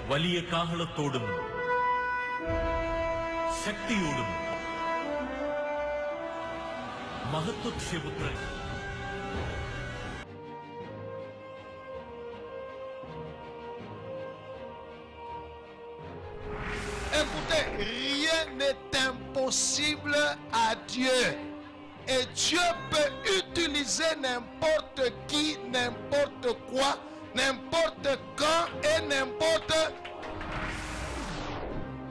വലിയ കാഹളത്തോടും ശക്തിയോടും മഹത്വക്ഷേപുത്രൻ Écoutez, rien n'est impossible à Dieu. Et Dieu peut utiliser n'importe qui, n'importe quoi, n'importe quand et n'importe.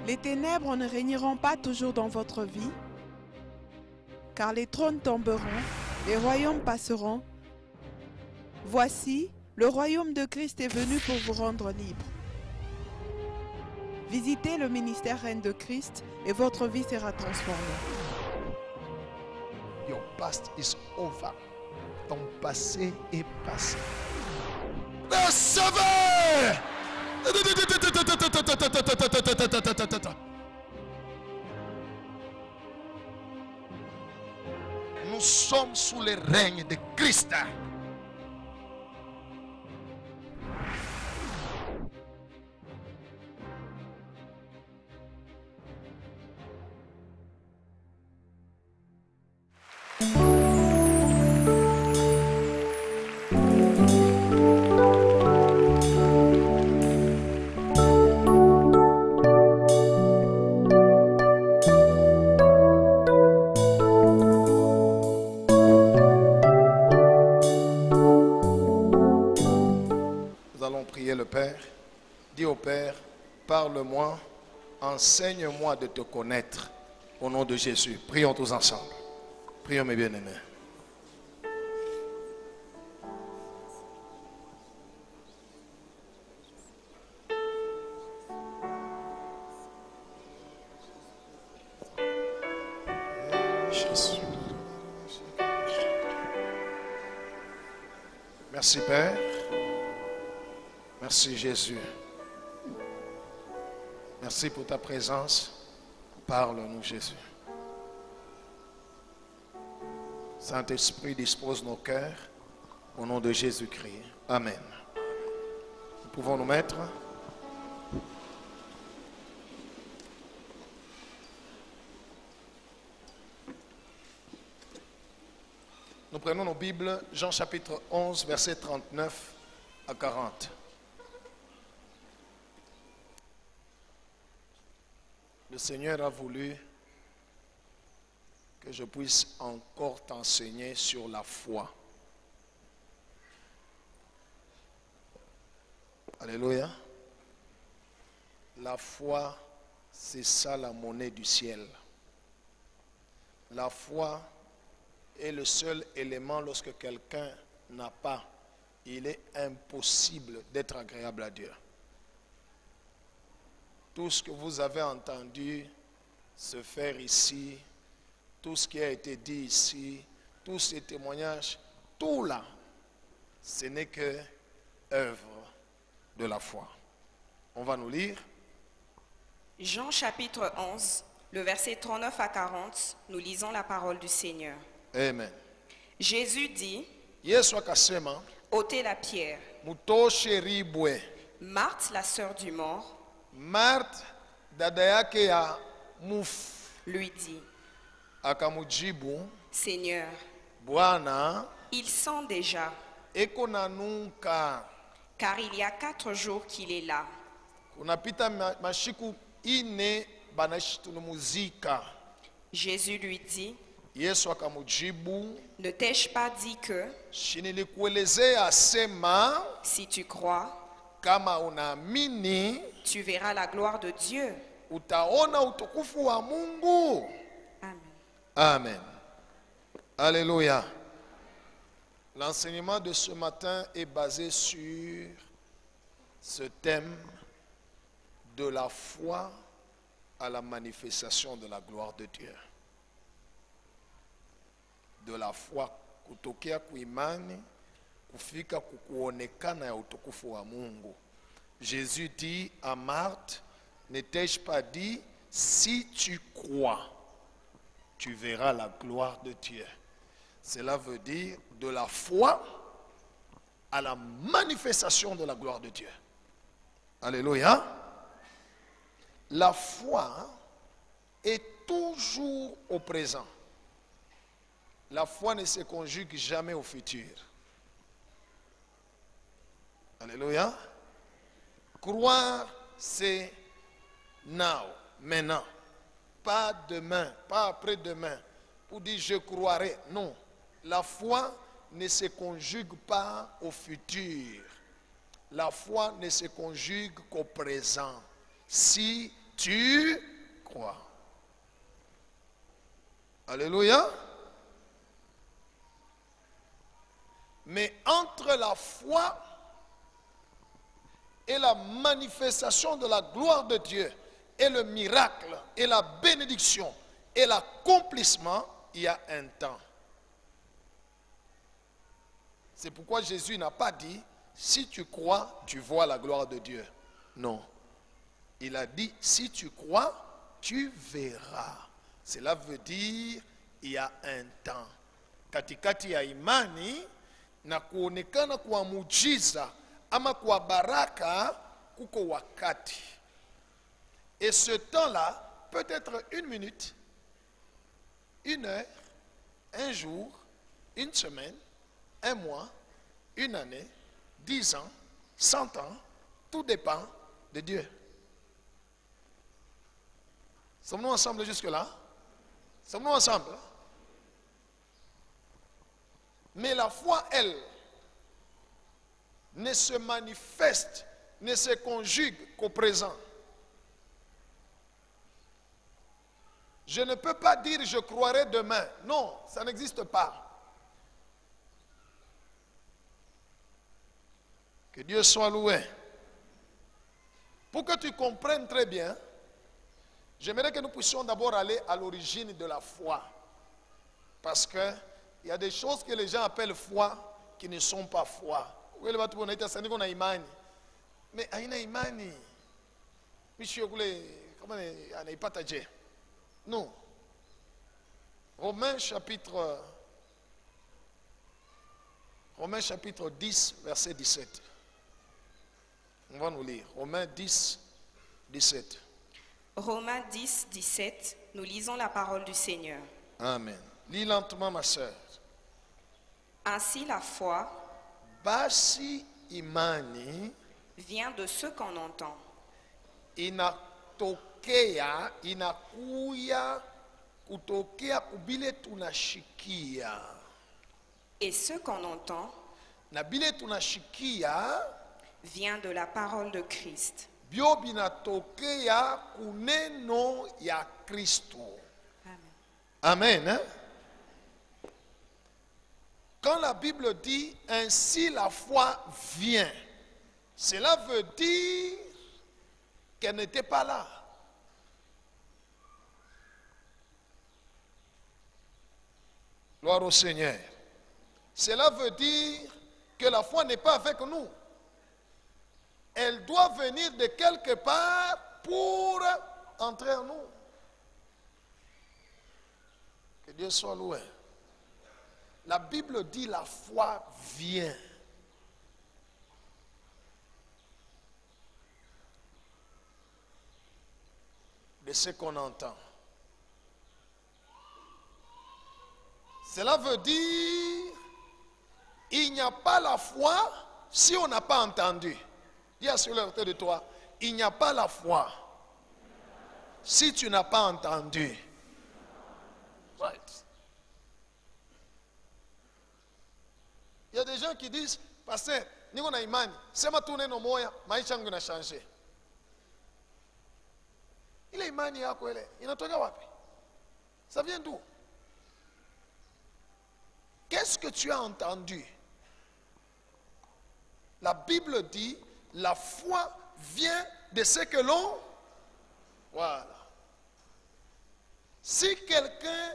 Les ténèbres ne régneront pas toujours dans votre vie, car les trônes tomberont, les royaumes passeront. Voici, le royaume de Christ est venu pour vous rendre libre. Visitez le ministère Reine de Christ et votre vie sera transformée. Your past is over. Ton passé est passé. Recevez! Nous sommes sous le règne de Christ. Le Père, dis au Père, parle-moi, enseigne-moi de te connaître au nom de Jésus. Prions tous ensemble. Prions mes bien-aimés. Jésus. Merci Père. Merci Jésus. Merci pour ta présence. Parle-nous Jésus. Saint-Esprit, dispose nos cœurs au nom de Jésus-Christ. Amen. Nous pouvons nous mettre. Nous prenons nos Bibles, Jean chapitre 11, versets 39 à 40. Le Seigneur a voulu que je puisse encore t'enseigner sur la foi. Alléluia. La foi, c'est ça la monnaie du ciel. La foi est le seul élément lorsque quelqu'un n'a pas, il est impossible d'être agréable à Dieu. Tout ce que vous avez entendu se faire ici, tout ce qui a été dit ici, tous ces témoignages, tout là, ce n'est que œuvre de la foi. On va nous lire. Jean chapitre 11, le verset 39 à 40, nous lisons la parole du Seigneur. Amen. Jésus dit, Yesu akasema, ôtez la pierre. mutoshe ribwe. Marthe, la sœur du mort, Marthe, dada yake ya mufu, lui dit, akamujibu, Seigneur, Bwana, il sent déjà, eko nanuka. car il y a 4 jours qu'il est là. Kunapita mashiku ine banaishi tunumuzika. Jésus lui dit, Yesu akamujibu, ne t'ai-je pas dit que, nilikuelezea sema, si tu crois, kama unaamini tu verras la gloire de Dieu. utaona utukufu wa Mungu. Amen. Amen. Alléluia. L'enseignement de ce matin est basé sur ce thème de la foi à la manifestation de la gloire de Dieu. De la foi kutokea kuimani kufika kukuonekana ya utukufu wa Mungu. Jésus dit à Marthe, ne t'ai-je pas dit, si tu crois, tu verras la gloire de Dieu. Cela veut dire de la foi à la manifestation de la gloire de Dieu. Alléluia. La foi est toujours au présent. La foi ne se conjugue jamais au futur. Alléluia. Croire, c'est now, maintenant. Pas demain, pas après-demain. Pour dire je croirai. Non. La foi ne se conjugue pas au futur. La foi ne se conjugue qu'au présent. Si tu crois. Alléluia. Mais entre la foi et la manifestation de la gloire de Dieu et le miracle et la bénédiction et l'accomplissement, il y a un temps. C'est pourquoi Jésus n'a pas dit, si tu crois, tu vois la gloire de Dieu. Non. Il a dit, si tu crois, tu verras. Cela veut dire, il y a un temps. Katikati ya imani, na kuonekana kwa muujiza ama kwa baraka kuko wakati. Et ce temps-là peut être 1 minute, 1 heure, 1 jour, 1 semaine, 1 mois, 1 année, 10 ans, 100 ans. Tout dépend de Dieu. Sommes-nous ensemble jusque-là? Sommes-nous ensemble? Mais la foi, elle, ne se manifeste, ne se conjugue qu'au présent. Je ne peux pas dire je croirai demain. Non, ça n'existe pas. Que Dieu soit loué. Pour que tu comprennes très bien, j'aimerais que nous puissions d'abord aller à l'origine de la foi. Parce que il y a des choses que les gens appellent foi qui ne sont pas foi. Mais aina imani. Monsieur comment on pas tagé. Non. Romains chapitre 10, verset 17. On va nous lire. Romains 10, 17. Romains 10, 17, nous lisons la parole du Seigneur. Amen. Lis lentement, ma soeur. Ainsi la foi Basi imani vient de ce qu'on entend. inatokea, inakuya kutokea kubile tunashikia. Et ce qu'on entend Na bile tunashikia vient de la parole de Christ. bio binatokea kuneno ya Kristo. Amen. Amen. Hein? Quand la Bible dit ainsi la foi vient, cela veut dire qu'elle n'était pas là. Gloire au Seigneur. Cela veut dire que la foi n'est pas avec nous. Elle doit venir de quelque part pour entrer en nous. Que Dieu soit loué. La Bible dit la foi vient. De ce qu'on entend. Cela veut dire il n'y a pas la foi si on n'a pas entendu. Dis à celui de toi, il n'y a pas la foi si tu n'as pas entendu. Right. Il y a des gens qui disent, pasteur, niko na imani, sema tu neno moya, maisha yangu inachangé. Ile imani yako ile inatoka wapi? Ça vient d'où? Qu'est-ce que tu as entendu? La Bible dit, la foi vient de ce que l'on... Voilà. Si quelqu'un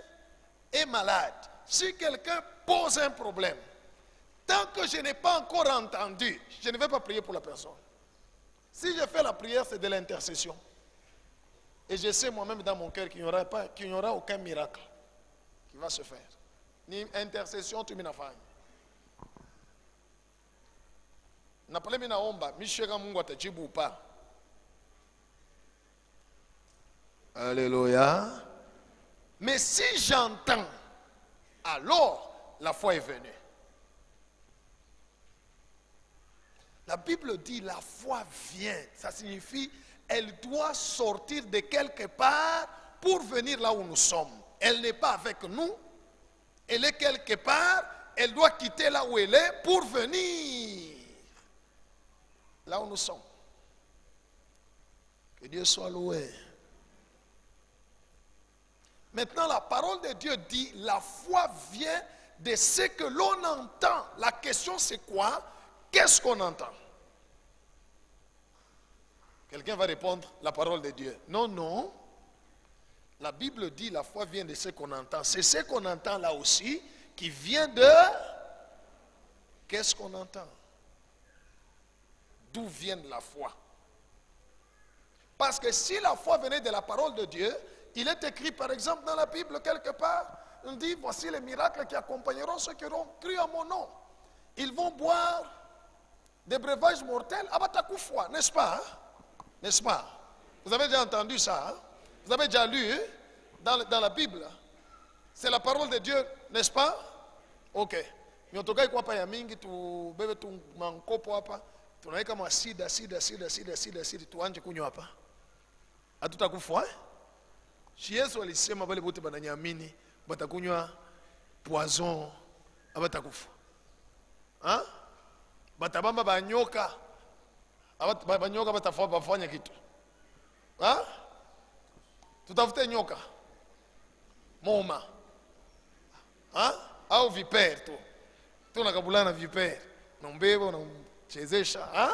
est malade, si quelqu'un pose un problème, tant que je n'ai pas encore entendu, je ne vais pas prier pour la personne. Si je fais la prière, c'est de l'intercession. Et je sais moi-même dans mon cœur qu'il n'y aura aucun miracle qui va se faire. Ni intercession, tu m'as fait. Na pale mina omba, mishega Mungu atajibu ou pas. Alléluia. Mais si j'entends, alors la foi est venue. La Bible dit la foi vient. Ça signifie elle doit sortir de quelque part pour venir là où nous sommes. Elle n'est pas avec nous. Elle est quelque part. Elle doit quitter là où elle est pour venir là où nous sommes. Que Dieu soit loué. Maintenant, la parole de Dieu dit, la foi vient de ce que l'on entend. La question c'est quoi? Qu'est-ce qu'on entend? Quelqu'un va répondre, la parole de Dieu. Non, non. La Bible dit, la foi vient de ce qu'on entend. C'est ce qu'on entend là aussi, qui vient de... Qu'est-ce qu'on entend? D'où vient la foi? Parce que si la foi venait de la parole de Dieu, il est écrit par exemple dans la Bible quelque part, on dit voici les miracles qui accompagneront ceux qui auront cru à mon nom. Ils vont boire des breuvages mortels à Batakoufwa, n'est-ce pas? Hein? N'est-ce pas? Vous avez déjà entendu ça? Hein? Vous avez déjà lu dans la Bible? C'est la parole de Dieu, n'est-ce pas? Ok. Miotokai kwa pa ya mingi tu bebe tu mankopo hapa. Tunaweka masida tuanje kunywa hapa. Hatutakufa eh? Si Yesu alisema wale wote bananyamini batakunywa poison abatakufa. Hein? Batabamba banyoka banyoka batafanya kitu. Hein? Tutafute nyoka. Moma. Hein? Au vipere tu. Tunakabulana vipere. Nombeba unamchezesha. Hein?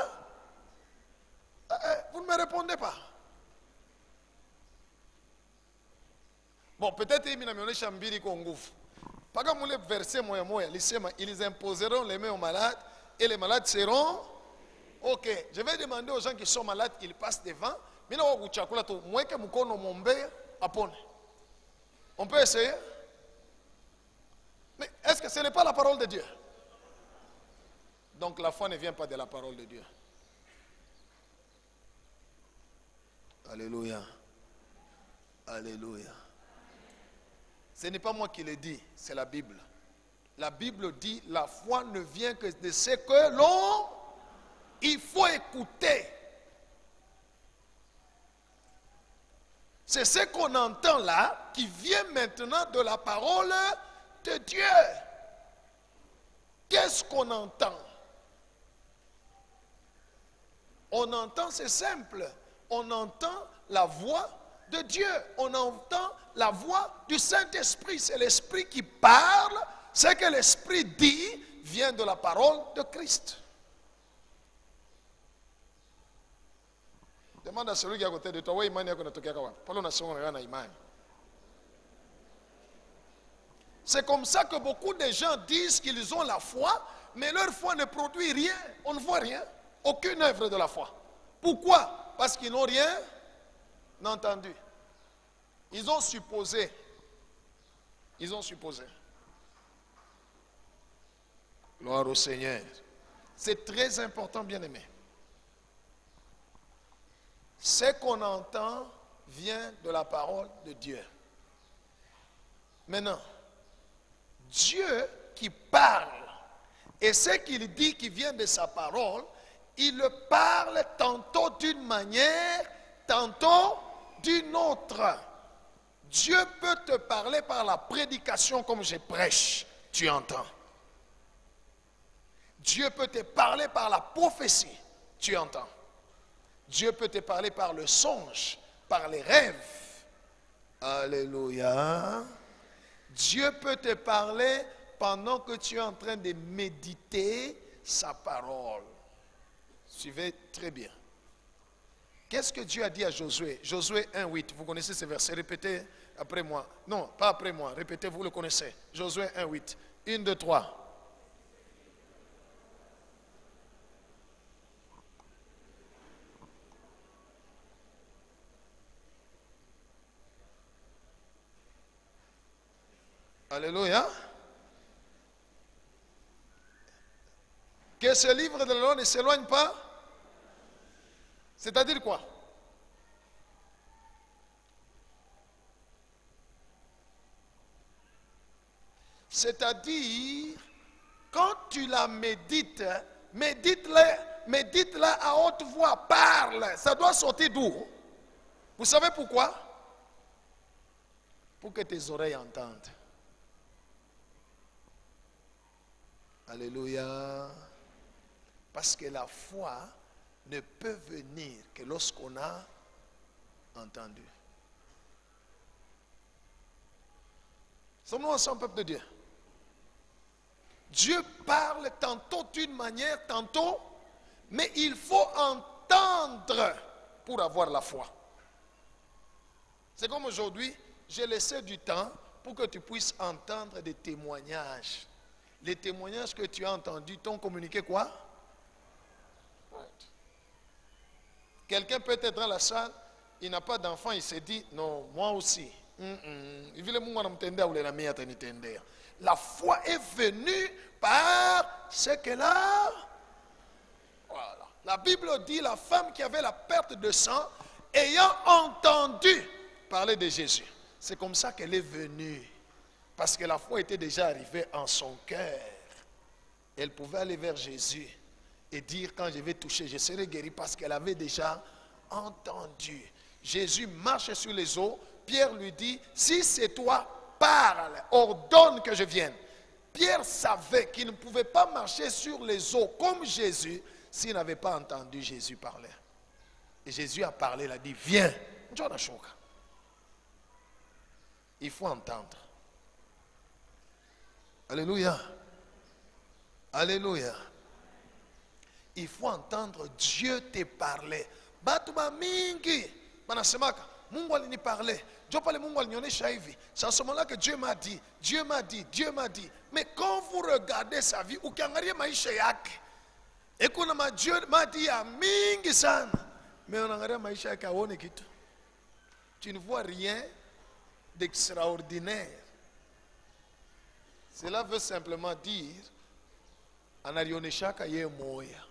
Vous ne me répondez pas. Bon, peut-être il m'ameonyesha mbili kwa nguvu. Paka mule verset moya moya, lisema ils imposeront les mains aux malades et les malades seront. Ok, je vais demander aux gens qui sont malades, ils passent devant. Mais non, au chakula to mweke mkono mombe apone. On peut essayer? Mais est-ce que ce n'est pas la parole de Dieu? Donc la foi ne vient pas de la parole de Dieu. Alléluia. Alléluia. Ce n'est pas moi qui le dis, c'est la Bible. La Bible dit la foi ne vient que de ce que l'on... Il faut écouter. C'est ce qu'on entend là qui vient maintenant de la parole de Dieu. Qu'est-ce qu'on entend? On entend, c'est simple. On entend la voix de Dieu. On entend la voix du Saint-Esprit. C'est l'Esprit qui parle. Ce que l'Esprit dit vient de la parole de Christ. Demande à celui qui est à côté de toi, c'est comme ça que beaucoup de gens disent qu'ils ont la foi, mais leur foi ne produit rien. On ne voit rien. Aucune œuvre de la foi. Pourquoi? Parce qu'ils n'ont rien entendu. Ils ont supposé. Ils ont supposé. Gloire au Seigneur. C'est très important, bien-aimé. Ce qu'on entend vient de la parole de Dieu. Maintenant, Dieu qui parle, et ce qu'il dit qui vient de sa parole, il le parle tantôt d'une manière, tantôt d'une autre. Dieu peut te parler par la prédication comme je prêche, tu entends. Dieu peut te parler par la prophétie, tu entends. Dieu peut te parler par le songe, par les rêves. Alléluia. Dieu peut te parler pendant que tu es en train de méditer sa parole. Suivez très bien. Qu'est-ce que Dieu a dit à Josué? Josué 1:8. Vous connaissez ce verset? Répétez après moi. Non, pas après moi. Répétez, vous le connaissez. Josué 1:8. 1, 2, 3. Alléluia. Que ce livre de la loi ne s'éloigne pas. C'est-à-dire quoi? C'est-à-dire, quand tu la médites, médite-la à haute voix, parle. Ça doit sortir d'où? Vous savez pourquoi? Pour que tes oreilles entendent. Alléluia. Parce que la foi ne peut venir que lorsqu'on a entendu. Sommes-nous ensemble, peuple de Dieu? Dieu parle tantôt d'une manière, tantôt, mais il faut entendre pour avoir la foi. C'est comme aujourd'hui, j'ai laissé du temps pour que tu puisses entendre des témoignages. Les témoignages que tu as entendus t'ont communiqué quoi? Quelqu'un peut être dans la salle, il n'a pas d'enfant, il se dit, non, moi aussi. La foi est venue par ce qu'elle a. Voilà. La Bible dit, la femme qui avait la perte de sang, ayant entendu parler de Jésus. C'est comme ça qu'elle est venue. Parce que la foi était déjà arrivée en son cœur. Elle pouvait aller vers Jésus et dire, quand je vais toucher, je serai guéri, parce qu'elle avait déjà entendu. Jésus marche sur les eaux. Pierre lui dit, si c'est toi, parle, ordonne que je vienne. Pierre savait qu'il ne pouvait pas marcher sur les eaux comme Jésus s'il n'avait pas entendu Jésus parler. Et Jésus a parlé, il a dit, viens. Il faut entendre. Alléluia. Alléluia. Il faut entendre Dieu te parler. Batuma mingi. Banasemaka. Mungu aliniparler. Dieu parlait, Mungu alinionyesha hivi. C'est à ce moment-là que Dieu m'a dit, Dieu m'a dit, Dieu m'a dit. Mais quand vous regardez sa vie, ukiangalia maisha yake, et kuna Dieu m'a dit ya mingi sana, mais on angalia maisha yake aone kitu. Tu ne vois rien d'extraordinaire. Cela veut simplement dire, anarioneshaka ye moya.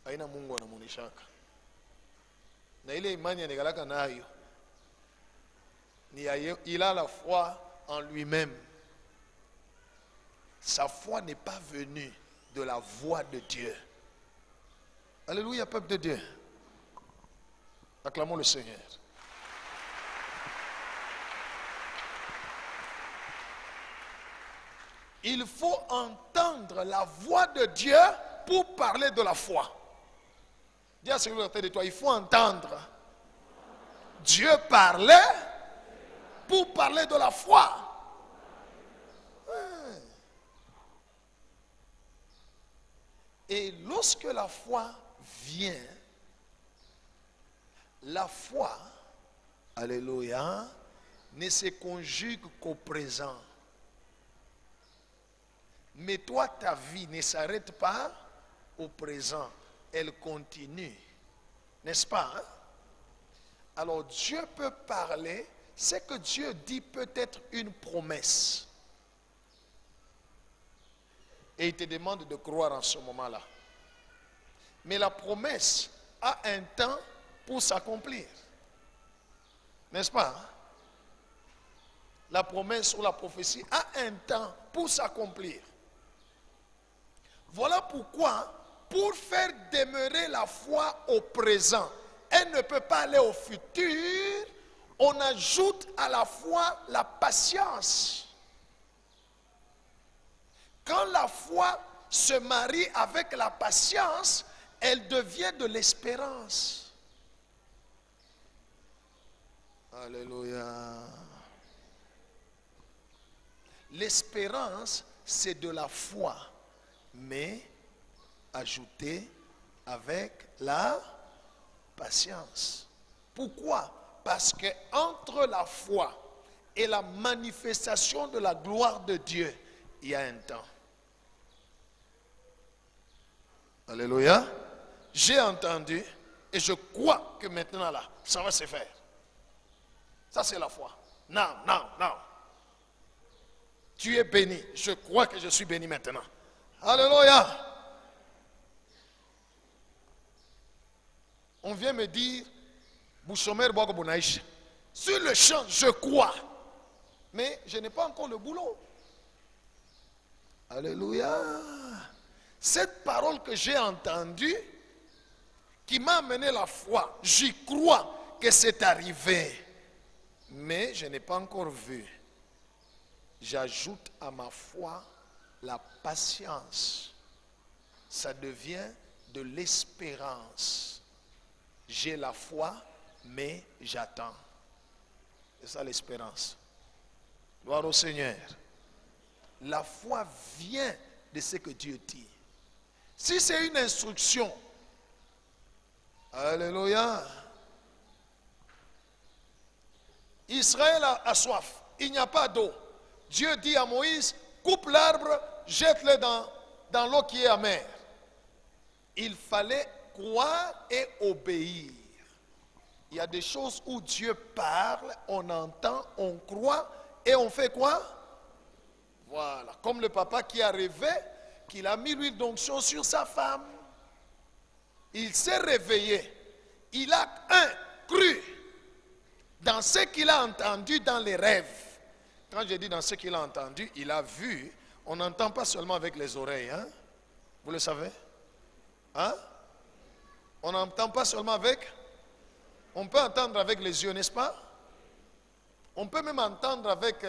Aina Mungu anamuoneshaka. Na ile imani anagalaka nayo. Il a la foi en lui-même. Sa foi n'est pas venue de la voix de Dieu. Alléluia, peuple de Dieu. Acclamons le Seigneur. Il faut entendre la voix de Dieu pour parler de la foi. Dis à celui qui est de toi, il faut entendre Dieu parler pour parler de la foi. Et lorsque la foi vient, la foi, alléluia, ne se conjugue qu'au présent. Mais toi, ta vie ne s'arrête pas au présent, elle continue. N'est-ce pas? Hein? Alors Dieu peut parler. Ce que Dieu dit peut être une promesse. Et il te demande de croire en ce moment-là. Mais la promesse a un temps pour s'accomplir. N'est-ce pas? La promesse ou la prophétie a un temps pour s'accomplir. Voilà pourquoi, pour faire demeurer la foi au présent, elle ne peut pas aller au futur. On ajoute à la foi la patience. Quand la foi se marie avec la patience, elle devient de l'espérance. Alléluia. L'espérance, c'est de la foi, mais ajoutée avec la patience. Pourquoi? Parce que entre la foi et la manifestation de la gloire de Dieu, il y a un temps. Alléluia. J'ai entendu et je crois que maintenant là, ça va se faire. Ça c'est la foi. Non. Tu es béni. Je crois que je suis béni maintenant. Alléluia. On vient me dire, sur le champ, je crois. Mais je n'ai pas encore le boulot. Alléluia. Cette parole que j'ai entendue, qui m'a amené la foi, j'y crois que c'est arrivé. Mais je n'ai pas encore vu. J'ajoute à ma foi la patience. Ça devient de l'espérance. J'ai la foi, mais j'attends. C'est ça l'espérance. Gloire au Seigneur. La foi vient de ce que Dieu dit. Si c'est une instruction, alléluia. Israël a soif, il n'y a pas d'eau. Dieu dit à Moïse, coupe l'arbre, jette-le dans l'eau qui est amère. Il fallait croire et obéir. Il y a des choses où Dieu parle, on entend, on croit et on fait quoi? Voilà, comme le papa qui a rêvé qu'il a mis l'huile d'onction sur sa femme. Il s'est réveillé. Il a cru dans ce qu'il a entendu dans les rêves. Quand je dis dans ce qu'il a entendu, il a vu. On n'entend pas seulement avec les oreilles. Hein? Vous le savez? Hein? On n'entend pas seulement avec. On peut entendre avec les yeux, n'est-ce pas? On peut même entendre avec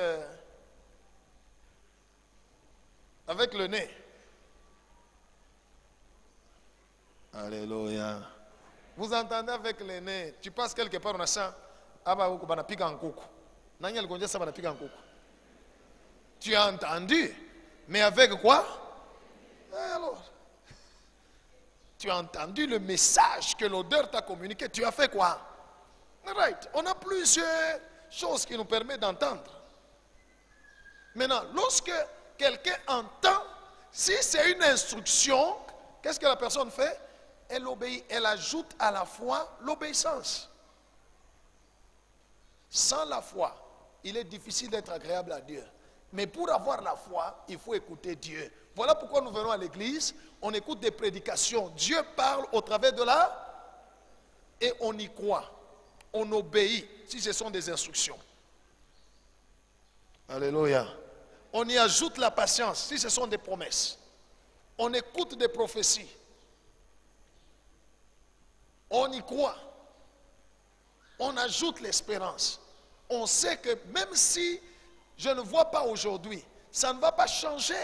le nez. Alléluia. Vous entendez avec le nez. Tu passes quelque part, on a ça. Tu as entendu, mais avec quoi? Alors, tu as entendu le message que l'odeur t'a communiqué. Tu as fait quoi? Right. On a plusieurs choses qui nous permettent d'entendre. Maintenant, lorsque quelqu'un entend, si c'est une instruction, qu'est-ce que la personne fait? Elle obéit, elle ajoute à la foi l'obéissance. Sans la foi, il est difficile d'être agréable à Dieu. Mais pour avoir la foi, il faut écouter Dieu. Voilà pourquoi nous venons à l'église, on écoute des prédications. Dieu parle au travers de là et on y croit. On obéit si ce sont des instructions. Alléluia. On y ajoute la patience si ce sont des promesses. On écoute des prophéties. On y croit. On ajoute l'espérance. On sait que même si je ne vois pas aujourd'hui, ça ne va pas changer.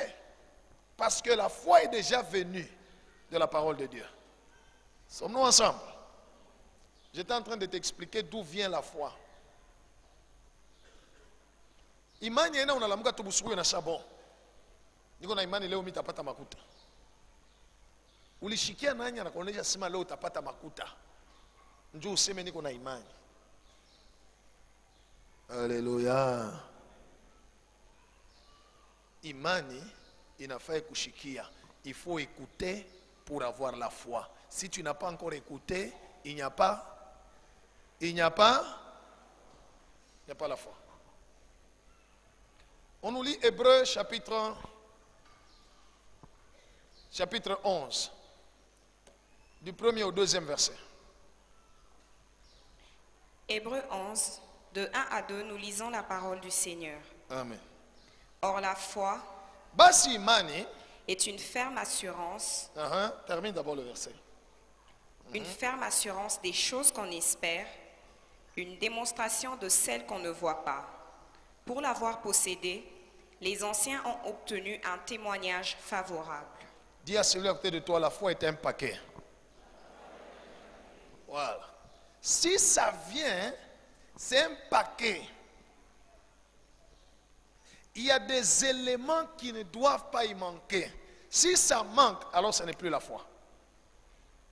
Parce que la foi est déjà venue de la parole de Dieu. Sommes-nous ensemble? J'étais en train de t'expliquer d'où vient la foi. Imani ena unalamuka tubusukuyo na sabon. Niko na imani leo mitapata makuta. Ulishikia nani anakuonesha sema leo utapata makuta? Njoo useme niko na imani. Alléluia. Imani inafaa kushikia. Il faut écouter pour avoir la foi. Si tu n'as pas encore écouté, il n'y a pas la foi. On nous lit Hébreux chapitre 11, du 1er au 2e verset. Hébreux 11, de 1 à 2, nous lisons la parole du Seigneur. Amen. Or la foi Basi imani, est une ferme assurance, termine d'abord le verset. une ferme assurance des choses qu'on espère, une démonstration de celles qu'on ne voit pas. Pour l'avoir possédée, les anciens ont obtenu un témoignage favorable. Dis à celui à côté de toi, la foi est un paquet. Voilà. Si ça vient, c'est un paquet. Il y a des éléments qui ne doivent pas y manquer. Si ça manque, alors ce n'est plus la foi.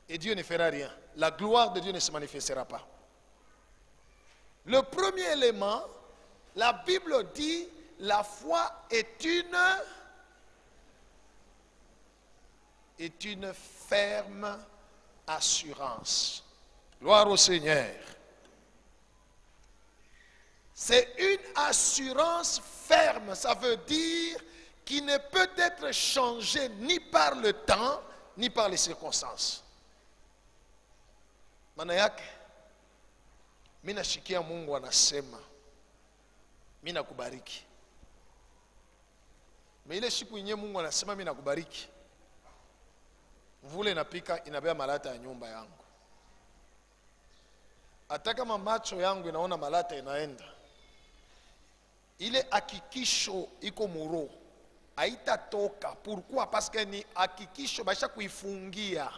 Et Dieu ne fera rien. La gloire de Dieu ne se manifestera pas. Le premier élément, la Bible dit, la foi est une ferme assurance. Gloire au Seigneur. C'est une assurance ferme. Ça veut dire qui ne peut être changée ni par le temps, ni par les circonstances. Maana yake, mimi nashikia Mungu anasema, mimi nakubariki. Mais ile siku yenyewe Mungu anasema mimi nakubariki, mvule inapika inabeba malata ya nyumba yangu. Hata kama macho yangu inaona malata inaenda, ile hakikisho iko muro haitatoka. Pourquoi? Parce que ni hakikisho baisha kuifungia.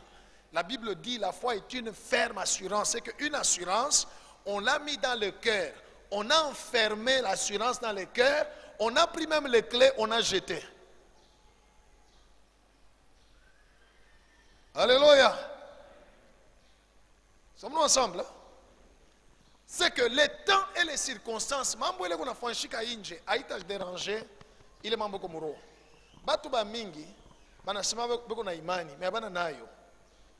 La Bible dit la foi est une ferme assurance. C'est qu'une assurance, on l'a mis dans le cœur. On a enfermé l'assurance dans le cœur. On a pris même les clés, on a jeté. Alléluia. Sommes-nous ensemble? Hein? C'est que les temps et les circonstances, mambo ile kuna fanshika inje, haita déranger ile mambo komuro. Batu ba mingi banasema beko na imani, mais bana nayo.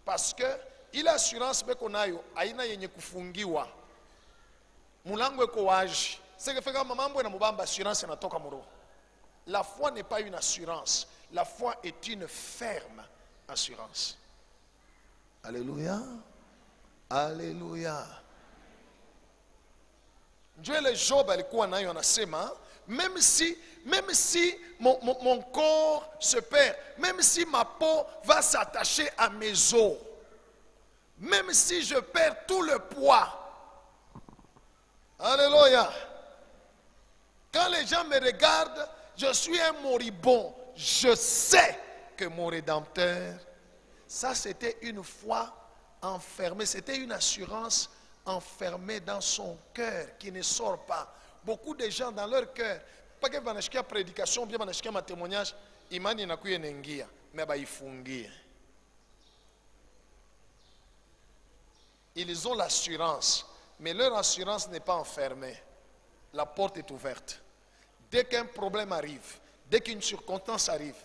Parce que ile assurance beko nayo haina yenye kufungiwa. Mulango eko waji. C'est que fait kama mambo ina mubamba assurance inatoka muro. La foi n'est pas une assurance. La foi est une ferme assurance. Alléluia. Alléluia. Dieu le Job alikuwa nayo anasema, même si mon corps se perd, même si ma peau va s'attacher à mes os, même si je perds tout le poids. Alléluia. Quand les gens me regardent, je suis un moribond. Je sais que mon Rédempteur, ça c'était une foi enfermée, c'était une assurance enfermée dans son cœur qui ne sort pas. Beaucoup de gens dans leur cœur, pas que banashikia prédication, bien banashikia ma témoignage, imani inakuya nengia, mais baifungie. Ils ont l'assurance, mais leur assurance n'est pas enfermée. La porte est ouverte. Dès qu'un problème arrive, dès qu'une circonstance arrive,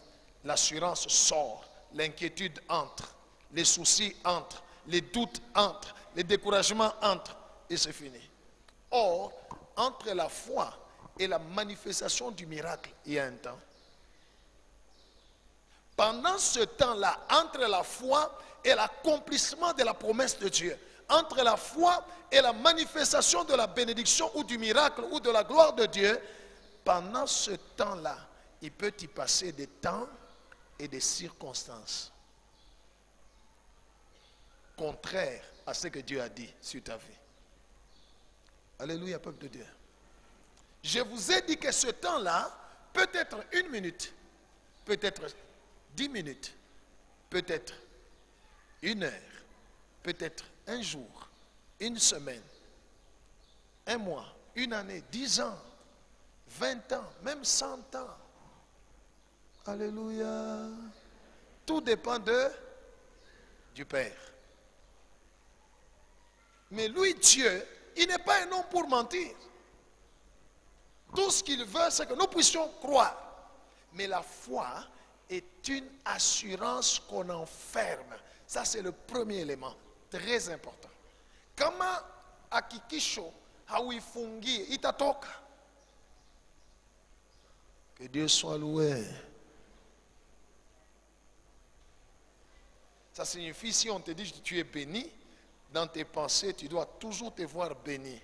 l'assurance sort, l'inquiétude entre, les soucis entrent, les doutes entrent, les découragements entrent, et c'est fini. Or, entre la foi et la manifestation du miracle, il y a un temps. Pendant ce temps-là, entre la foi et l'accomplissement de la promesse de Dieu, entre la foi et la manifestation de la bénédiction ou du miracle ou de la gloire de Dieu, pendant ce temps-là, il peut y passer des temps et des circonstances contraires à ce que Dieu a dit sur ta vie. Alléluia, peuple de Dieu. Je vous ai dit que ce temps-là peut être 1 minute, peut être 10 minutes, peut être 1 heure, peut être 1 jour, 1 semaine, 1 mois, 1 année, 10 ans, 20 ans, même 100 ans. Alléluia. Tout dépend du Père. Mais lui, Dieu, il n'est pas un homme pour mentir. Tout ce qu'il veut, c'est que nous puissions croire. Mais la foi est une assurance qu'on enferme. Ça, c'est le premier élément, très important. Kama hakikisho hauifungie, itatoka. Que Dieu soit loué. Ça signifie, si on te dit que tu es béni, dans tes pensées, tu dois toujours te voir béni.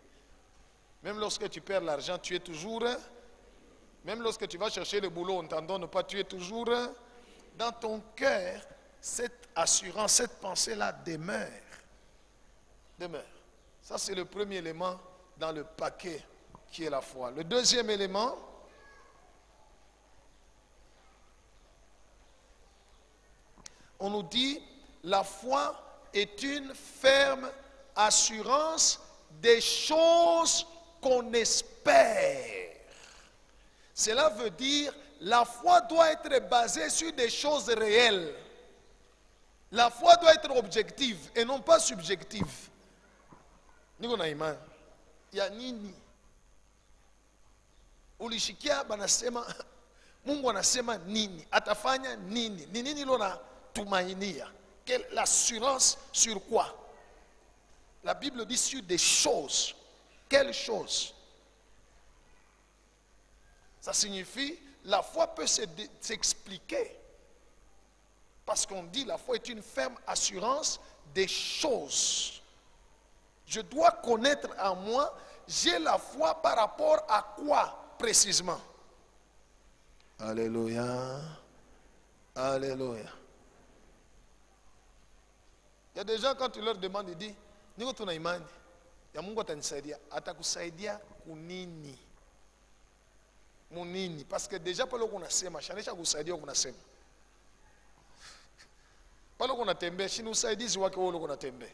Même lorsque tu perds l'argent, tu es toujours. Même lorsque tu vas chercher le boulot, on ne t'en donne pas, tu es toujours. Dans ton cœur, cette assurance, cette pensée-là demeure. Demeure. Ça, c'est le premier élément dans le paquet qui est la foi. Le deuxième élément, on nous dit, la foi est une ferme assurance des choses qu'on espère. Cela veut dire, la foi doit être basée sur des choses réelles. La foi doit être objective et non pas subjective. Niko na imani ya nini? Ulishikia banasema Mungu anasema nini? Atafanya nini? Ni nini lona tumainia? Quelle l'assurance sur quoi? La Bible dit sur des choses. Quelles choses? Ça signifie la foi peut s'expliquer. Parce qu'on dit la foi est une ferme assurance des choses. Je dois connaître en moi, j'ai la foi par rapport à quoi précisément? Alléluia. Alléluia. Il y a des gens, quand tu leur demandes, ils disent, niko tuna imani ya Mungu atanisaidia. Atakusaidia kunini? Munini? Parce que déjà pale unasema, shanisha kusaidia unasema. Pale unatembea, shini usaidizi wake wewe unatembea.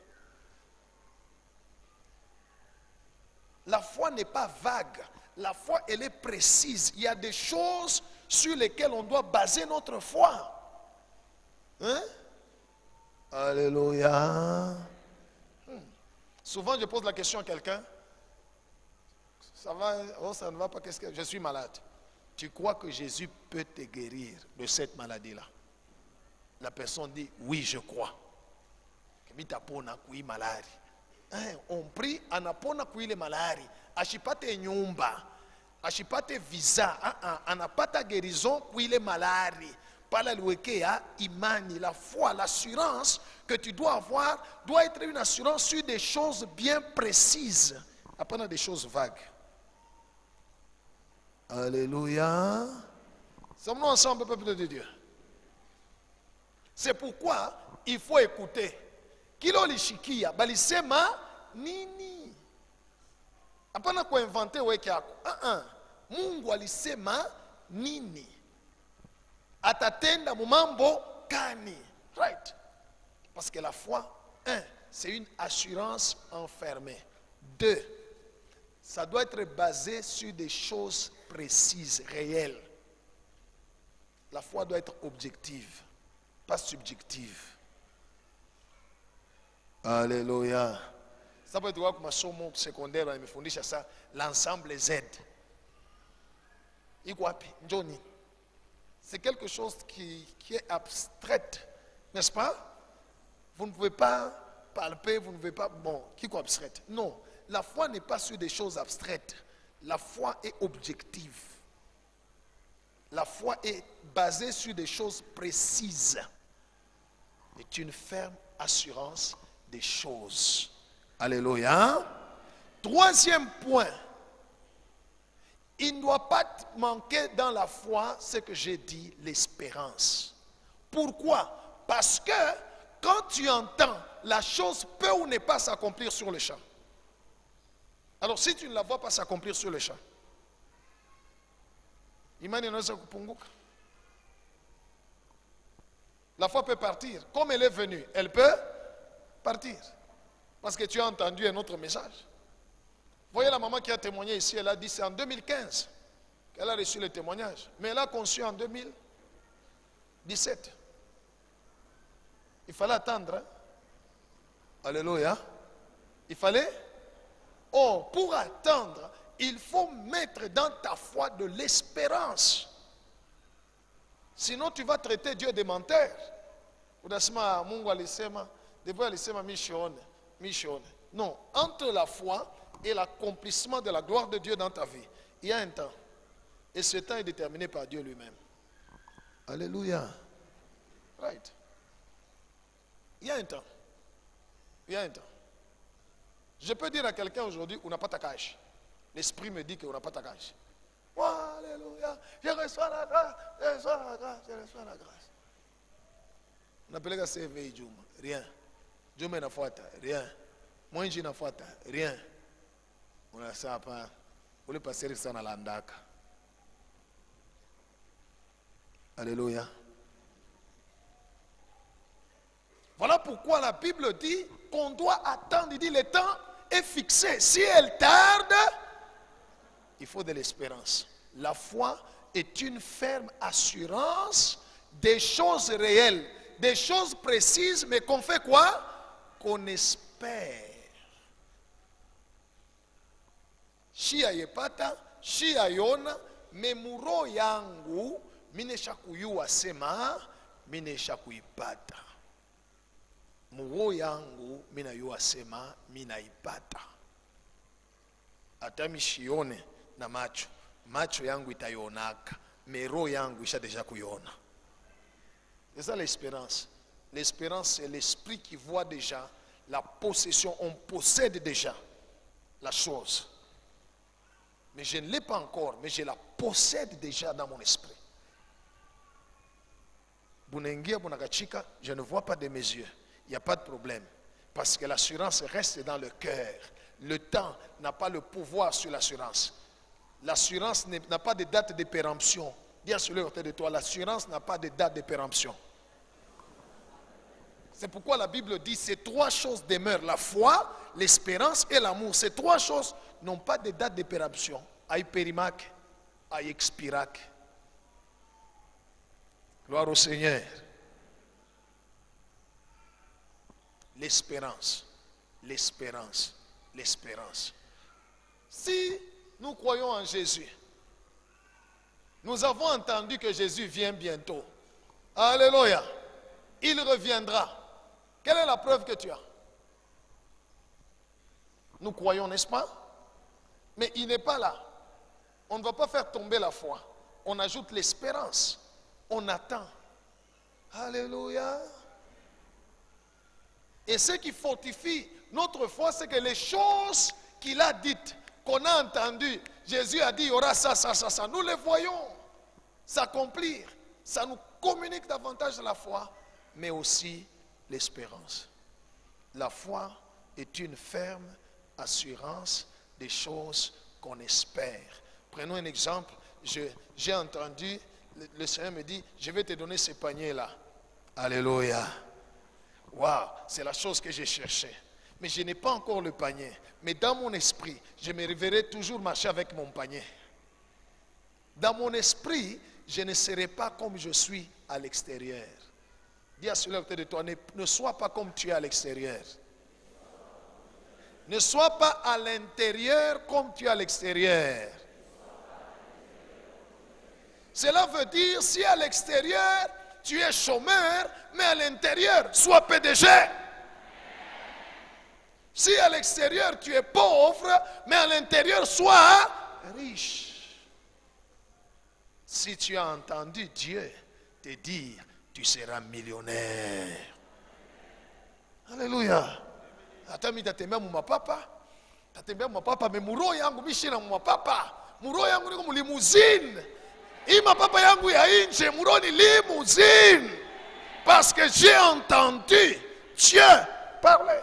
La foi n'est pas vague. La foi, elle est précise. Il y a des choses sur lesquelles on doit baser notre foi. Hein? Alléluia. Souvent, je pose la question à quelqu'un. Ça va? Oh, ça ne va pas. Qu'est-ce que je suis malade? Tu crois que Jésus peut te guérir de cette maladie-là? La personne dit, oui, je crois. On prie, anapona kuile malari. Ashipate nyumba. Ashipate visa. Anapata guérison kuile malari. Pala luekea imani, la foi, l'assurance que tu dois avoir doit être une assurance sur des choses bien précises. Pas des choses vagues. Alléluia. Sommes-nous ensemble, peuple de Dieu? C'est pourquoi il faut écouter. Kilo lishikia, balisema nini? Hapana kuinventer weke yako. Mungu alisema nini? Atatenda mumambo kani. Right? Parce que la foi, c'est une assurance enfermée. 2, ça doit être basé sur des choses précises, réelles. La foi doit être objective, pas subjective. Alléluia. Ça peut être comme masomo secondaire wamefundisha ça, l'ensemble Z. Iko wapi? Njoni. C'est quelque chose qui est abstraite, n'est-ce pas? Vous ne pouvez pas palper, vous ne pouvez pas... Bon, qui est abstraite? Non, la foi n'est pas sur des choses abstraites. La foi est objective. La foi est basée sur des choses précises. C'est une ferme assurance des choses. Alléluia. 3e point. Il ne doit pas manquer dans la foi ce que j'ai dit, l'espérance. Pourquoi? Parce que quand tu entends, la chose peut ou ne pas s'accomplir sur le champ. Alors si tu ne la vois pas s'accomplir sur le champ, imani inaweza kupunguka. La foi peut partir. Comme elle est venue, elle peut partir. Parce que tu as entendu un autre message. Voyez la maman qui a témoigné ici, elle a dit c'est en 2015 qu'elle a reçu le témoignage. Mais elle a conçu en 2017. Il fallait attendre. Hein? Alléluia. Il fallait. Oh, pour attendre, il faut mettre dans ta foi de l'espérance. Sinon, tu vas traiter Dieu de menteur. Udasema Mungu alisema, devant alisema mishone. Non, entre la foi et l'accomplissement de la gloire de Dieu dans ta vie, il y a un temps. Et ce temps est déterminé par Dieu lui-même. Alléluia. Right. Il y a un temps. Il y a un temps. Je peux dire à quelqu'un aujourd'hui, on n'a pas ta cage. L'esprit me dit qu'on n'a pas ta cage. Oh, alléluia. Je reçois la grâce. Je reçois la grâce. Je reçois la grâce. On appelle ça CV Juma. Rien. Juma n'a pas rien. Mwenji n'a pas rien. On a ça pas. On est passé ça dans l'andaka. Alléluia. Voilà pourquoi la Bible dit qu'on doit attendre. Il dit le temps est fixé. Si elle tarde, il faut de l'espérance. La foi est une ferme assurance des choses réelles, des choses précises, mais qu'on fait quoi? Qu'on espère. Shia yepata, shia yona, memuro yangu, minesha kuyua sema, minesha kuipata. Muro yangu, mina yua sema, mina ipata. Atami shione na macho. Macho yangu itayonaka. Mero yangu isha deja kuyona. C'est ça l'espérance. L'espérance, c'est l'esprit qui voit déjà la possession. On possède déjà la chose. Mais je ne l'ai pas encore, mais je la possède déjà dans mon esprit. Bunengia, bunakachika, je ne vois pas de mes yeux. Il n'y a pas de problème. Parce que l'assurance reste dans le cœur. Le temps n'a pas le pouvoir sur l'assurance. L'assurance n'a pas de date de péremption. Dis à celui autour de toi, l'assurance n'a pas de date de péremption. C'est pourquoi la Bible dit ces trois choses demeurent. La foi, l'espérance et l'amour. Ces trois choses n'ont pas de date de péremption. Aïe périmac, aïe expirac. Gloire au Seigneur. L'espérance, l'espérance, l'espérance. Si nous croyons en Jésus, nous avons entendu que Jésus vient bientôt. Alléluia. Il reviendra. Quelle est la preuve que tu as? Nous croyons, n'est-ce pas? Mais il n'est pas là. On ne va pas faire tomber la foi. On ajoute l'espérance. On attend. Alléluia. Et ce qui fortifie notre foi, c'est que les choses qu'il a dites, qu'on a entendues, Jésus a dit, il y aura ça, ça, ça, ça. Nous les voyons s'accomplir. Ça nous communique davantage la foi, mais aussi l'espérance. La foi est une ferme assurance des choses qu'on espère. Prenons un exemple. J'ai entendu, le Seigneur me dit, je vais te donner ce panier-là. Alléluia. Waouh, c'est la chose que j'ai cherchée. Mais je n'ai pas encore le panier. Mais dans mon esprit, je me reverrai toujours marcher avec mon panier. Dans mon esprit, je ne serai pas comme je suis à l'extérieur. Dis à celui à côté de toi, ne sois pas comme tu es à l'extérieur. Ne sois pas à l'intérieur comme tu es à l'extérieur. Cela veut dire, si à l'extérieur, tu es chômeur, mais à l'intérieur, sois PDG. Si à l'extérieur, tu es pauvre, mais à l'intérieur, sois riche. Si tu as entendu Dieu te dire, tu seras millionnaire. Alléluia. Atami tatembea mu mapapa. Tatembea mu mapapa, mais muro yangu mishina mu mapapa. Muro yangu niko mu limousine. Ima papa yangu ya inje muro ni limousine. Parce que j'ai entendu Dieu parler.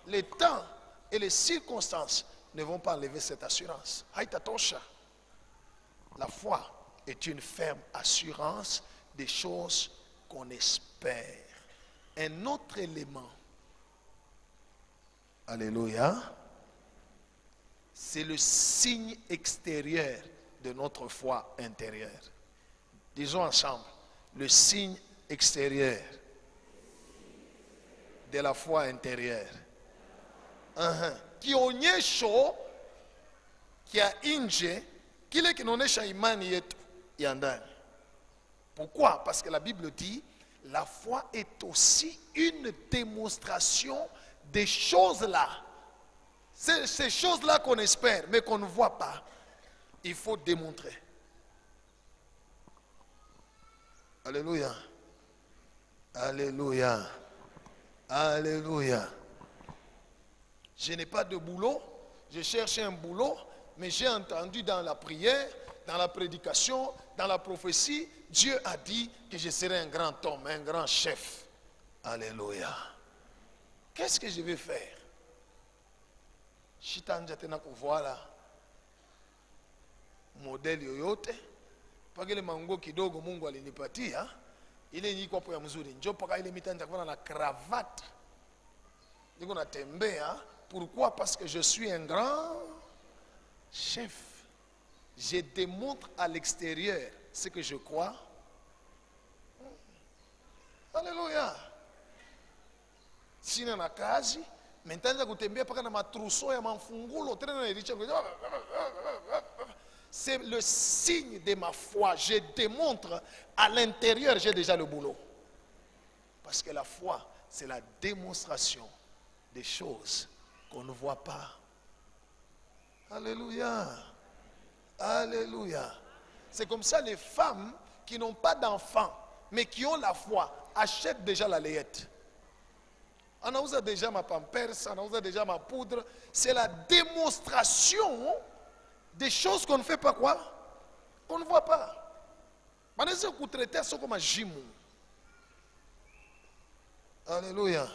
Les temps et les circonstances ne vont pas enlever cette assurance. Haïtatosha. La foi est une ferme assurance des choses qu'on espère. Un autre élément, alléluia, c'est le signe extérieur de notre foi intérieure. Disons ensemble, le signe extérieur de la foi intérieure. Kionyesho kia nje kile kinaonesha imani yetu ya ndani. Pourquoi? Parce que la Bible dit la foi est aussi une démonstration des choses-là. Ces choses-là qu'on espère, mais qu'on ne voit pas. Il faut démontrer. Alléluia. Alléluia. Alléluia. Je n'ai pas de boulot. Je cherche un boulot, mais j'ai entendu dans la prière, dans la prédication, dans la prophétie, Dieu a dit que je serai un grand homme, un grand chef. Alléluia. Qu'est-ce que je vais faire? Shitanja tena kuvoila modeli yoyote paka ile manguo kidogo Mungu alinipatia ile niko hapo ya mzuri njoo paka ile mitanja kuvana na cravate niko natembea. Pourquoi? Parce que je suis un grand chef. Je démontre à l'extérieur ce que je crois. Alléluia. Sina na kazi, mentanza kutembea paka na matruso ya manfungulo tena na ilicha. C'est le signe de ma foi. Je démontre à l'intérieur, j'ai déjà le boulot. Parce que la foi, c'est la démonstration des choses qu'on ne voit pas. Alléluia. Alléluia. C'est comme ça les femmes qui n'ont pas d'enfants, mais qui ont la foi, achètent déjà la layette. On a déjà ma pampers, on a déjà ma poudre. C'est la démonstration des choses qu'on ne fait pas quoi? Qu'on ne voit pas. On a traiter ça comme un gimou. Alléluia.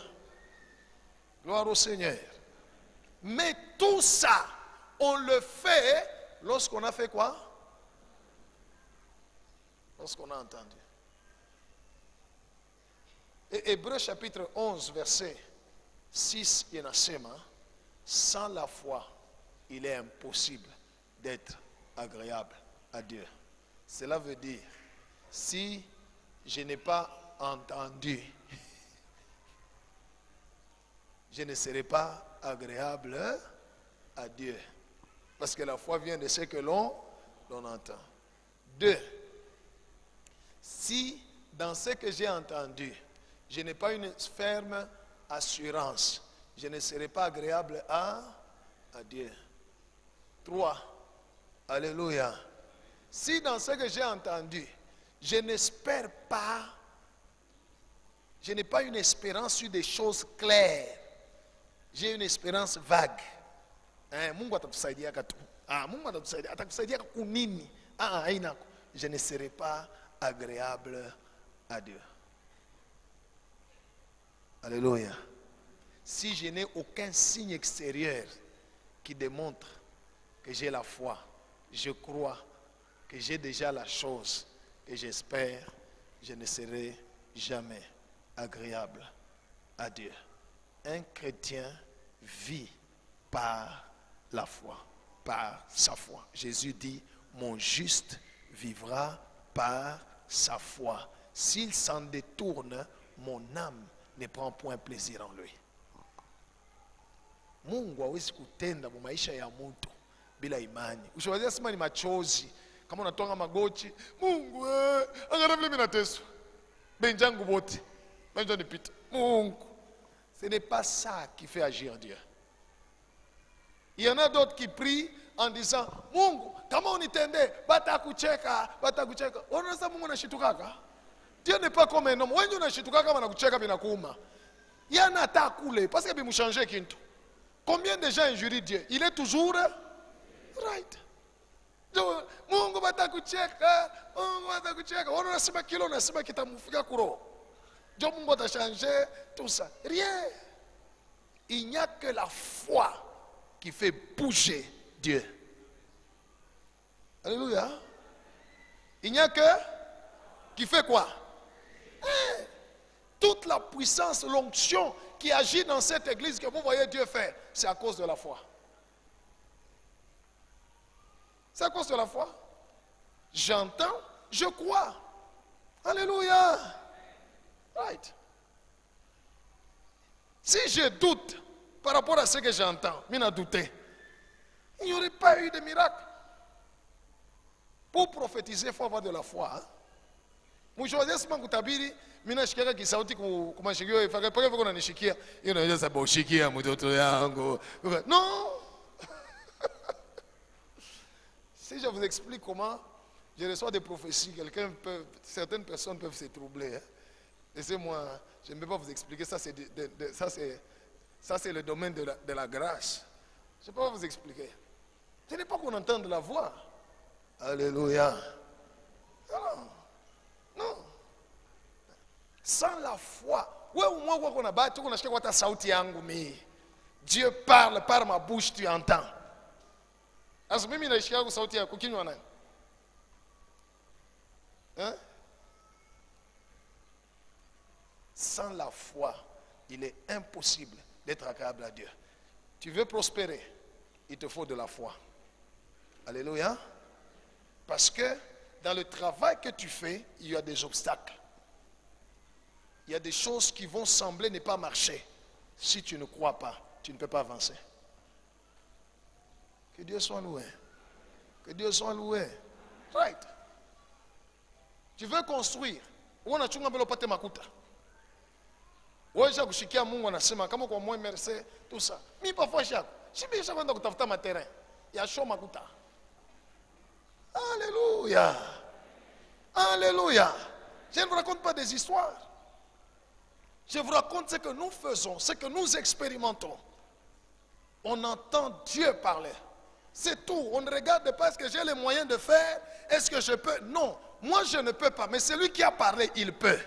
Gloire au Seigneur. Mais tout ça, on le fait lorsqu'on a fait quoi? Lorsqu'on a entendu. Et Hébreux chapitre 11, verset 6, inasema, sans la foi, il est impossible d'être agréable à Dieu. Cela veut dire, si je n'ai pas entendu, je ne serai pas agréable à Dieu. Parce que la foi vient de ce que l'on entend. 2. Si dans ce que j'ai entendu, je n'ai pas une ferme assurance, je ne serai pas agréable à Dieu. 3. Alléluia. Si dans ce que j'ai entendu, je n'espère pas, je n'ai pas une espérance sur des choses claires, j'ai une espérance vague. Mungu atatusaidia katu. Mungu atatusaidia. Atakusaidia kunini? Je ne serai pas agréable à Dieu. Alléluia. Si je n'ai aucun signe extérieur qui démontre que j'ai la foi, je crois que j'ai déjà la chose et j'espère, je ne serai jamais agréable à Dieu. Un chrétien vit par la foi, par sa foi. Jésus dit, mon juste vivra par sa foi. S'il s'en détourne, mon âme ne prend point plaisir en lui. Mungu hawezi kutenda mu maisha ya mtu bila imani. Usiwazia sema ni machozi. Kama unatonga magoti, Mungu angalia vile mimi nateswa. Benjangu bote. Benjangu nipita. Mungu. Ce n'est pas ça qui fait agir Dieu. Il y en a d'autres qui prient en disant, Mungu, kama unitende, batakucheka. Unaona Mungu anashitukaka? Dieu n'est pas comme un homme. Wengi unashitukaka kama anakucheka binakuuma. Yana atakule parce que bimushange kintu. Combien de gens injurient Dieu? Il est toujours right. Mungu batakucheka, Mungu batakucheka. Unasema kilo unasema kitamufika kuro. Dieu Mungu atachangé tout ça. Rien. Il n'y a que la foi qui fait bouger Dieu. Alléluia. Il n'y a que qui fait quoi? Toute la puissance, l'onction qui agit dans cette église que vous voyez Dieu faire, c'est à cause de la foi. C'est à cause de la foi. J'entends, je crois. Alléluia. Right. Si je doute par rapport à ce que j'entends, mina douté, il n'y aurait pas eu de miracle. Pour prophétiser, il faut avoir de la foi. Mwishowe sima kutabiri, mina shikia kisauti kumashikio ifaka paka kuna nishikia, hiyo naweza sababu shikia mtoto yangu. Non. Si je vous explique comment je reçois des prophéties, certaines personnes peuvent se troubler. Laissez-moi, je ne peux pas vous expliquer, ça c'est le domaine de la grâce. Je ne peux pas vous expliquer. Ce n'est pas qu'on entende la voix. Alléluia. Non. Sans la foi. Dieu parle par ma bouche, tu entends. Sans la foi, il est impossible d'être agréable à Dieu. Tu veux prospérer, il te faut de la foi. Alléluia. Parce que dans le travail que tu fais, il y a des obstacles. Il y a des choses qui vont sembler ne pas marcher. Si tu ne crois pas, tu ne peux pas avancer. Que Dieu soit loué. Que Dieu soit loué. Right. Tu veux construire. Unachunga mbele upate makuta. Wewe kushikia Mungu anasema kama kwa moyo merce tout ça. Mimi parfois shako. Shibisha kwenda kutafuta materrain. Ya show makuta. Alléluia. Alléluia. Je ne vous raconte pas des histoires. Je vous raconte ce que nous faisons, ce que nous expérimentons. On entend Dieu parler. C'est tout. On ne regarde pas ce que j'ai les moyens de faire. Est-ce que je peux? Non. Moi, je ne peux pas. Mais celui qui a parlé, il peut.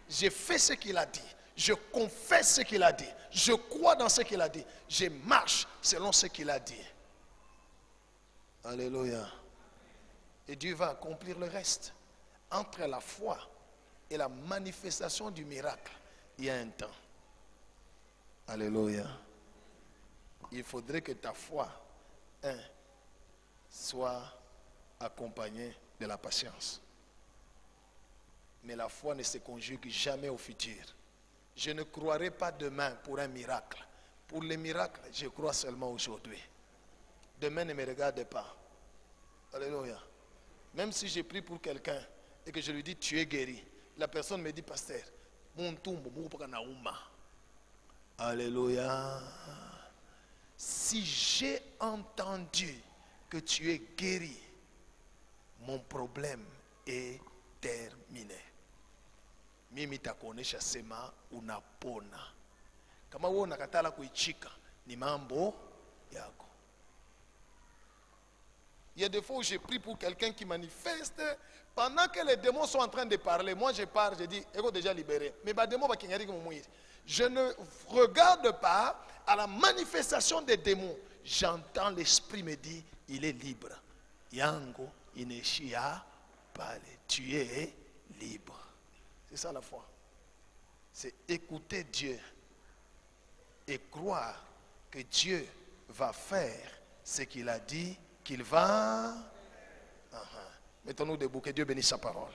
J'ai fait ce qu'il a dit. Je confesse ce qu'il a dit. Je crois dans ce qu'il a dit. Je marche selon ce qu'il a dit. Alléluia. Et Dieu va accomplir le reste. Entre la foi et la manifestation du miracle, il y a un temps. Alléluia. Il faudrait que ta foi soit accompagnée de la patience. Mais la foi ne se conjugue jamais au futur. Je ne croirai pas demain pour un miracle. Pour les miracles, je crois seulement aujourd'hui. Demain ne me regarde pas. Alléluia. Même si j'ai pris pour quelqu'un et que je lui dis tu es guéri, la personne me dit pasteur, mon tombe, alléluia. Si j'ai entendu que tu es guéri, mon problème est terminé. Mimi takuonesha sema unapona. Kama wewe unakatala kuichika ni mambo yako. Il y a des fois où j'ai pris pour quelqu'un qui manifeste pendant que les démons sont en train de parler. Moi je pars, je dis, ego déjà libéré. Mais les démons je ne regarde pas à la manifestation des démons. J'entends l'esprit me dire, il est libre. Yango ineshia pale. Tu es libre. C'est ça la foi. C'est écouter Dieu et croire que Dieu va faire ce qu'il a dit qu'il va. Mettons-nous debout, que Dieu bénisse sa parole.